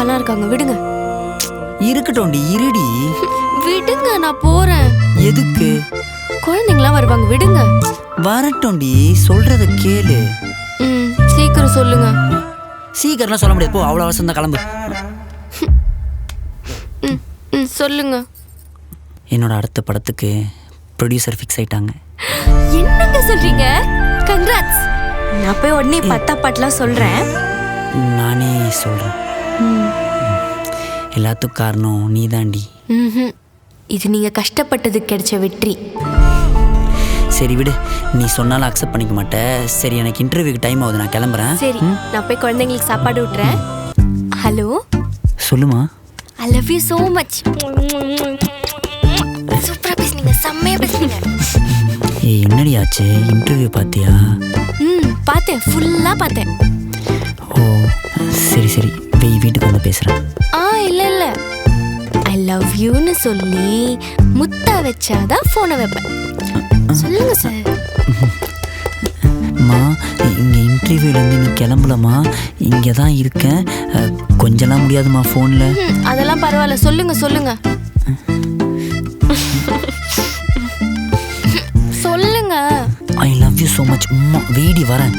அப்பாலாம் இருக்காங்க, விடுங்க. இருக்கட்டும்டி, இருடி. விடுங்க, நான் போறேன். எதுக்கு? குழந்தைங்களாம் வருவாங்க, விடுங்க. வரட்டும்டி, சொல்றத கேளு. சீக்கிரம் சொல்லுங்க. சீக்கிரம்லாம் சொல்ல முடியாது, போ. அவ்வளோ அவசரம் தான், கிளம்பு. சொல்லுங்க. என்னோட அடுத்த படத்துக்கு ப்ரொடியூசர் ஃபிக்ஸ் ஆயிட்டாங்க. என்னங்க சொல்றீங்க? கங்க்ராட்ஸ். நான் போய் உடனே பத்தா பாட்டுலாம் சொல்றேன். நானே சொல்றேன். எல்லாத்துக்கும் காரணம் நீதாண்டி. இது நீங்க கஷ்டப்பட்டது கிடைச்ச வெற்றி. சரி விடு, நீ சொன்னாலும் அக்செப்ட் பண்ணிக்க மாட்டேன். சரி, எனக்கு இன்டர்வியூக்கு டைம் ஆகுது, நான் கிளம்புறேன். சரி, நான் போய் குழந்தைங்களுக்கு சாப்பாடு விட்டுறேன். ஹலோ, சொல்லுமா. I love you so much. சூப்பரா பேசுனீங்க, செம்மையா பேசுனீங்க. ஏய், என்னடி ஆச்சு? இன்டர்வியூ பார்த்தியா? பார்த்தேன், ஃபுல்லா பார்த்தேன். ஓ சரி சரி, வீட்டுக்கு வந்து பேசுகிறேன். இல்ல ஐ லவ் யூன்னு சொல்லி முத்தா வச்சாதான் ஃபோனை வைப்பேன். சொல்லுங்க சார். அம்மா, இங்கே இன்டர்வியூலேருந்து நீ கிளம்பலம்மா, இங்கே தான் இருக்கேன். கொஞ்சலாம் முடியாதுமா ஃபோனில். அதெல்லாம் பரவாயில்ல, சொல்லுங்க சொல்லுங்க. சொல்லுங்க. I love you so much. அம்மா, வீடி வரேன்.